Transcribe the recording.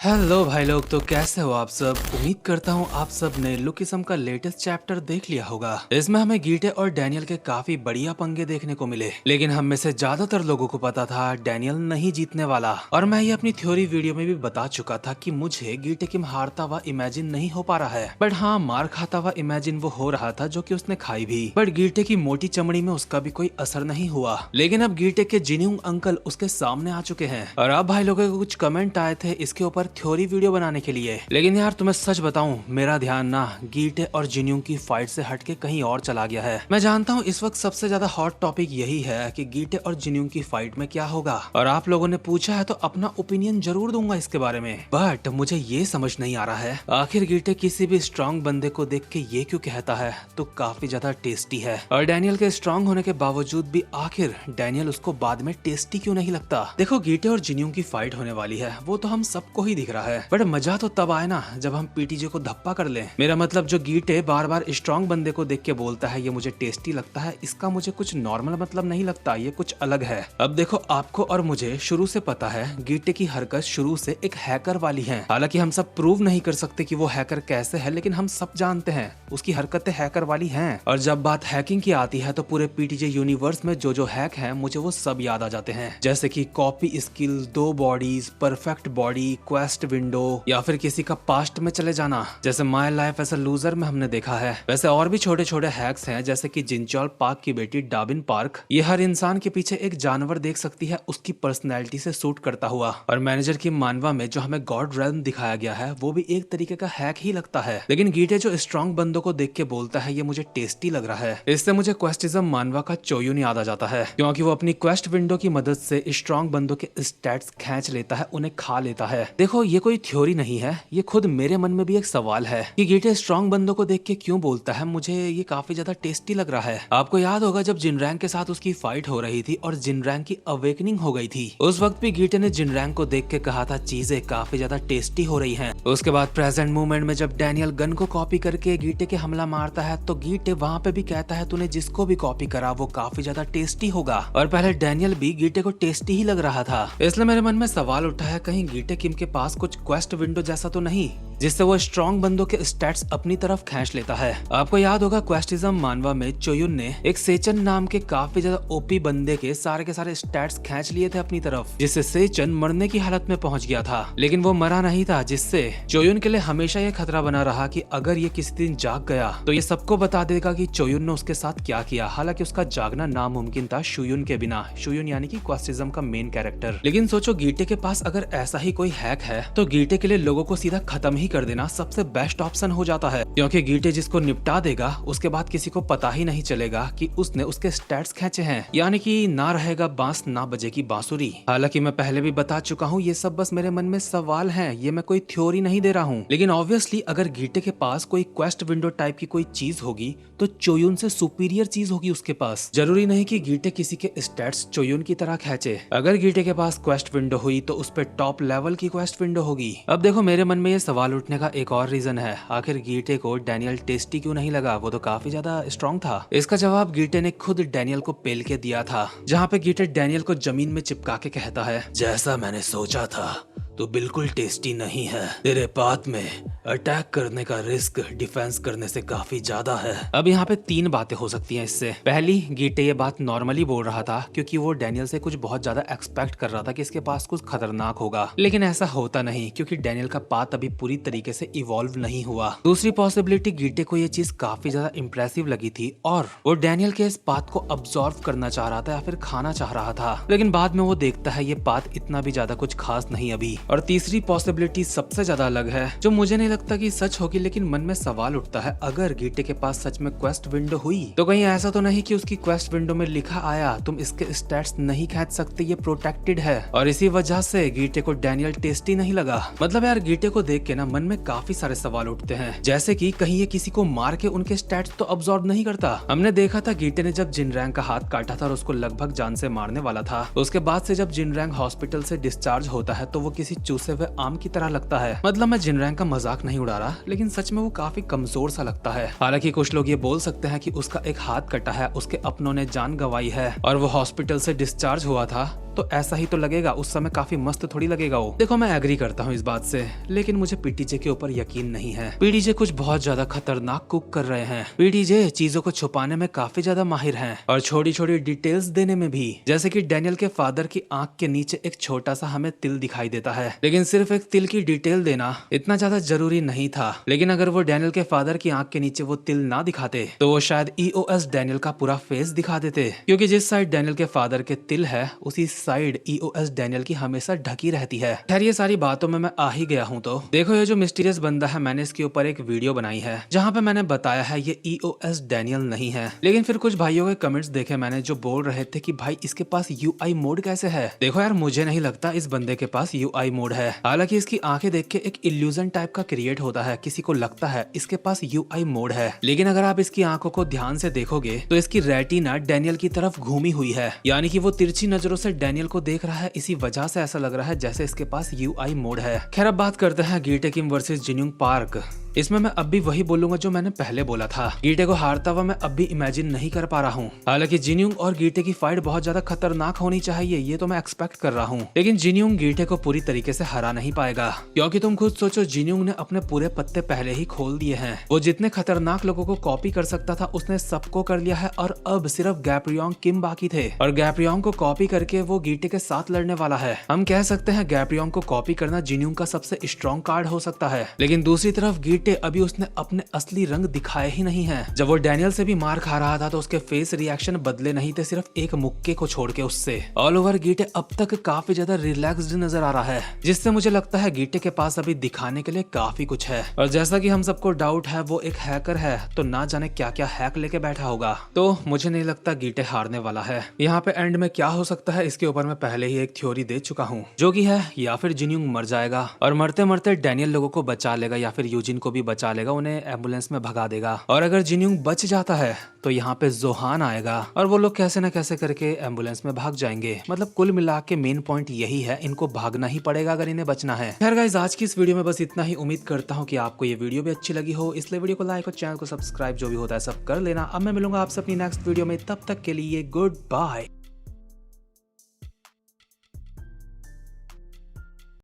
Hello भाई लोग, तो कैसे हो आप सब। उम्मीद करता हूँ आप सब ने लुकिसम का लेटेस्ट चैप्टर देख लिया होगा। इसमें हमें गीटे और डैनियल के काफी बढ़िया पंगे देखने को मिले, लेकिन हम में से ज्यादातर लोगों को पता था डैनियल नहीं जीतने वाला। और मैं ये अपनी थ्योरी वीडियो में भी बता चुका था कि मुझे गीटे किम हारता हुआ इमेजिन नहीं हो पा रहा है, बट हाँ मार खाता हुआ इमेजिन वो हो रहा था, जो कि उसने खाई भी। बट गीटे की मोटी चमड़ी में उसका भी कोई असर नहीं हुआ। लेकिन अब गीटे के जिन्यूंग अंकल उसके सामने आ चुके हैं, और अब भाई लोगों के कुछ कमेंट आए थे इसके ऊपर थ्योरी वीडियो बनाने के लिए। लेकिन यार तुम्हें सच बताऊं, मेरा ध्यान ना गीटे और जिन्यूंग की फाइट से हटके कहीं और चला गया है। मैं जानता हूं इस वक्त सबसे ज्यादा हॉट टॉपिक यही है कि गीटे और जिन्यूंग की फाइट में क्या होगा, और आप लोगों ने पूछा है तो अपना ओपिनियन जरूर दूंगा इसके बारे में। बट मुझे ये समझ नहीं आ रहा है आखिर गीटे किसी भी स्ट्रॉन्ग बंदे को देख के ये क्यों कहता है तो काफी ज्यादा टेस्टी है, और डैनियल के स्ट्रॉन्ग होने के बावजूद भी आखिर डैनियल उसको बाद में टेस्टी क्यों नहीं लगता। देखो गीटे और जिन्यूंग की फाइट होने वाली है, वो तो हम सबको ही दिख रहा है, बट मजा तो तब आए ना जब हम पीटीजे को धप्पा कर लें। मेरा मतलब जो गीटे बार बार स्ट्रॉन्ग बंदे को देख के बोलता है ये मुझे टेस्टी लगता है, इसका मुझे कुछ नॉर्मल मतलब नहीं लगता, ये कुछ अलग है। अब देखो आपको और मुझे शुरू से पता है गीटे की हरकत शुरू से एक हैकर वाली है। हालांकि हम सब प्रूव नहीं कर सकते कि वो हैकर कैसे है, लेकिन हम सब जानते हैं उसकी हरकतें हैकर वाली हैं। और जब बात हैकिंग की आती है तो पूरे पीटीजे यूनिवर्स में जो जो हैक है मुझे वो सब याद आ जाते हैं, जैसे कि copy skills, 2 bodies, perfect body, quest window, या फिर किसी का पास्ट में चले जाना, जैसे my life as a loser में हमने देखा है। वैसे और भी छोटे छोटे हैक्स हैं, जैसे कि जिनचॉल पार्क की बेटी डाबिन पार्क, ये हर इंसान के पीछे एक जानवर देख सकती है उसकी पर्सनैलिटी से सूट करता हुआ। और मैनेजर की मानवा में जो हमें गॉड रेल्म दिखाया गया है वो भी एक तरीके का हैक ही लगता है। लेकिन गीटे जो स्ट्रॉन्ग बंदों को देख के बोलता है ये मुझे टेस्टी लग रहा है, इससे मुझे क्वेस्टिज्म मानवा का चोयुन याद आ जाता है, क्योंकि वो अपनी क्वेस्ट विंडो की मदद से स्ट्रॉन्ग बंदों के स्टैट्स खींच लेता है, उन्हें खा लेता है। देखो ये कोई थ्योरी नहीं है, ये खुद मेरे मन में भी एक सवाल है कि गीटे स्ट्रॉन्ग बंदों को देख के क्यों बोलता है मुझे ये काफी ज्यादा टेस्टी लग रहा है। आपको याद होगा जब जिनरैंग के साथ उसकी फाइट हो रही थी और जिनरैंग की अवेकनिंग हो गई थी, उस वक्त भी गीटे ने जिनरैंग को देख के कहा था चीजें काफी ज्यादा टेस्टी हो रही हैं। उसके बाद प्रेजेंट मोमेंट में जब डैनियल गन को कॉपी करके गीटे के हमला मारता है तो गीटे वहाँ पे भी कहता है तूने जिसको भी कॉपी करा वो काफी ज्यादा टेस्टी होगा, और पहले डैनियल भी गीटे को टेस्टी ही लग रहा था। इसलिए मेरे मन में सवाल उठा है कहीं गीटे किम के पास कुछ क्वेस्ट विंडो जैसा तो नहीं जिससे वो स्ट्रॉन्ग बंदों के स्टैट्स अपनी तरफ खींच लेता है। आपको याद होगा क्वेस्टिज्म मानवा में चोयुन ने एक सेचन नाम के काफी ज्यादा ओपी बंदे के सारे स्टैट्स खींच लिए थे अपनी तरफ, जिससे सेचन मरने की हालत में पहुंच गया था, लेकिन वो मरा नहीं था, जिससे चोयुन के लिए हमेशा ये खतरा बना रहा कि अगर ये किसी दिन जाग गया तो ये सबको बता देगा कि चोयुन ने उसके साथ क्या किया। हालांकि उसका जागना नामुमकिन था शुयुन के बिना, शुयुन यानी कि क्वेस्टिज्म का मेन कैरेक्टर। लेकिन सोचो गीटे के पास अगर ऐसा ही कोई हैक है तो गीटे के लिए लोगों को सीधा खत्म ही कर देना सबसे बेस्ट ऑप्शन हो जाता है, क्योंकि गीटे जिसको निपटा देगा उसके बाद किसी को पता ही नहीं चलेगा कि उसने उसके स्टैट्स खींचे हैं, यानी कि ना रहेगा बांस ना बजेगी बांसुरी। हालांकि मैं पहले भी बता चुका हूँ ये सब बस मेरे मन में सवाल हैं, ये मैं कोई थ्योरी नहीं दे रहा हूँ। लेकिन ऑब्वियसली अगर गीटे के पास कोई क्वेस्ट विंडो टाइप की कोई चीज होगी तो चोयुन से सुपीरियर चीज होगी उसके पास। जरूरी नहीं कि गीटे किसी के स्टैट्स चोयुन की तरह खींचे। अगर गीटे के पास क्वेस्ट विंडो हुई तो उस पर टॉप लेवल की क्वेस्ट विंडो होगी। अब देखो मेरे मन में ये सवाल उठने का एक और रीजन है, आखिर गीटे को डैनियल टेस्टी क्यों नहीं लगा, वो तो काफी ज्यादा स्ट्रॉन्ग था। इसका जवाब गीटे ने खुद डैनियल को पेल के दिया था, जहाँ पे गीटे डैनियल को जमीन में चिपका के कहता है जैसा मैंने सोचा था तो बिल्कुल टेस्टी नहीं है, तेरे पाथ में अटैक करने का रिस्क डिफेंस करने से काफी ज्यादा है। अब यहाँ पे 3 बातें हो सकती हैं इससे। पहली, गीटे ये बात नॉर्मली बोल रहा था क्योंकि वो डैनियल से कुछ बहुत ज्यादा एक्सपेक्ट कर रहा था कि इसके पास कुछ खतरनाक होगा, लेकिन ऐसा होता नहीं क्योंकि डैनियल का पाथ अभी पूरी तरीके से इवॉल्व नहीं हुआ। दूसरी पॉसिबिलिटी, गीटे को ये चीज काफी ज्यादा इंप्रेसिव लगी थी और वो डैनियल के इस पाथ को अब्सॉर्व करना चाह रहा था या फिर खाना चाह रहा था, लेकिन बाद में वो देखता है ये पाथ इतना भी ज्यादा कुछ खास नहीं अभी। और तीसरी पॉसिबिलिटी सबसे ज्यादा अलग है, जो मुझे नहीं लगता कि सच होगी, लेकिन मन में सवाल उठता है अगर गीटे के पास सच में क्वेस्ट विंडो हुई तो कहीं ऐसा तो नहीं कि उसकी क्वेस्ट विंडो में लिखा आया तुम इसके स्टैट्स नहीं खींच सकते, ये प्रोटेक्टेड है, और इसी वजह से गीटे को डैनियल टेस्टी नहीं लगा। मतलब यार गीटे को देख के ना मन में काफी सारे सवाल उठते हैं, जैसे कि कहीं ये किसी को मार के उनके स्टैट्स तो अब्सॉर्ब नहीं करता। हमने देखा था गीटे ने जब जिनरैंग का हाथ काटा था और उसको लगभग जान से मारने वाला था, उसके बाद से जब जिनरैंग हॉस्पिटल से डिस्चार्ज होता है तो वो किसी चूसे हुए आम की तरह लगता है। मतलब मैं जिनरैंग का मजाक नहीं उड़ा रहा, लेकिन सच में वो काफी कमजोर सा लगता है। हालांकि कुछ लोग ये बोल सकते हैं कि उसका एक हाथ कटा है, उसके अपनों ने जान गंवाई है और वो हॉस्पिटल से डिस्चार्ज हुआ था, तो ऐसा ही तो लगेगा, उस समय काफी मस्त थोड़ी लगेगा वो। देखो मैं एग्री करता हूँ इस बात से, लेकिन मुझे पीटीजे के ऊपर यकीन नहीं है। पीटीजे कुछ बहुत ज्यादा खतरनाक कुक कर रहे हैं। पीटीजे चीजों को छुपाने में काफी ज्यादा माहिर हैं और छोटी छोटी डिटेल्स देने में भी। जैसे कि डैनियल के फादर की आंख के नीचे एक छोटा सा हमें तिल दिखाई देता है, लेकिन सिर्फ एक तिल की डिटेल देना इतना ज्यादा जरूरी नहीं था। लेकिन अगर वो डैनियल के फादर की आंख के नीचे वो तिल ना दिखाते तो वो शायद ईओएस डैनियल का पूरा फेस दिखा देते, क्योंकि जिस साइड डैनियल के फादर के तिल है उसी साइड ईओएस डैनियल की हमेशा ढकी रहती है। खैर ये सारी बातों में मैं आ ही गया हूँ। तो देखो ये जो मिस्टीरियस बंदा है, मैंने इसके ऊपर एक वीडियो बनाई है जहाँ पे मैंने बताया है ये ईओएस डैनियल नहीं है। लेकिन फिर कुछ भाइयों के कमेंट्स देखे मैंने जो बोल रहे थे कि भाई इसके पास यूआई मोड कैसे है। देखो यार मुझे नहीं लगता इस बंदे के पास यूआई मोड है। हालांकि इसकी आंखें देख के एक इल्यूजन टाइप का क्रिएट होता है, किसी को लगता है इसके पास यूआई मोड है। लेकिन अगर आप इसकी आंखों को ध्यान से देखोगे तो इसकी रेटिना डैनियल की तरफ घूमी हुई है, यानी कि वो तिरछी नजरों से डैनियल को देख रहा है। इसी वजह से ऐसा लग रहा है जैसे इसके पास यूआई मोड है। खैर अब बात करते हैं गीटे किम वर्सेस जिनयोंग पार्क। इसमें मैं अब भी वही बोलूंगा जो मैंने पहले बोला था, गीटे को हारता हुआ मैं अब भी इमेजिन नहीं कर पा रहा हूँ। हालांकि जिनयोंग और गीटे की फाइट बहुत ज्यादा खतरनाक होनी चाहिए, ये तो मैं एक्सपेक्ट कर रहा हूँ। लेकिन जिनयोंग गीटे को पूरी तरीके से हरा नहीं पाएगा, क्योंकि तुम खुद सोचो जिनयोंग ने अपने पूरे पत्ते पहले ही खोल दिए हैं। वो जितने खतरनाक लोगों को कॉपी कर सकता था उसने सबको कर लिया है और अब सिर्फ गैब्रियोंग किम बाकी थे, और गैब्रियोंग को कॉपी करके वो गीटे के साथ लड़ने वाला है। हम कह सकते हैं गैब्रियोंग को कॉपी करना जिनयोंग का सबसे स्ट्रॉन्ग कार्ड हो सकता है। लेकिन दूसरी तरफ गीटे अभी उसने अपने असली रंग दिखाए ही नहीं है। जब वो डैनियल से भी मार खा रहा था तो उसके फेस रिएक्शन बदले नहीं थे, सिर्फ एक मुक्के को छोड़ के उससे। ऑल ओवर गीटे अब तक काफी ज्यादा रिलैक्स्ड नजर आ रहा है, जिससे मुझे लगता है गीटे के पास अभी दिखाने के लिए काफी कुछ है। और जैसा कि हम सबको डाउट है वो एक हैकर है, तो ना जाने क्या क्या हैक लेके बैठा होगा। तो मुझे नहीं लगता गीटे हारने वाला है। यहाँ पे एंड में क्या हो सकता है इसके ऊपर मैं पहले ही एक थ्योरी दे चुका हूँ, जो कि है या फिर जिनयोंग मर जाएगा और मरते मरते डैनियल लोगों को बचा लेगा, या फिर यूजिन को भी बचा लेगा, उन्हें एम्बुलेंस में भगा देगा। और अगर जिनयोंग बच जाता है तो यहाँ पे जोहान आएगा और वो लोग कैसे न कैसे करके एम्बुलेंस में भाग जाएंगे। मतलब कुल मिला के मेन पॉइंट यही है, इनको भागना ही पड़ेगा अगर इन्हें बचना है। खैर गाइस आज की इस वीडियो में बस इतना ही। उम्मीद करता हूँ कि आपको ये वीडियो भी अच्छी लगी हो, इसलिए वीडियो को लाइक और चैनल को सब्सक्राइब जो भी होता है सब कर लेना। अब मैं मिलूंगा आपसे अपनी नेक्स्ट वीडियो में, तब तक के लिए गुड बाय।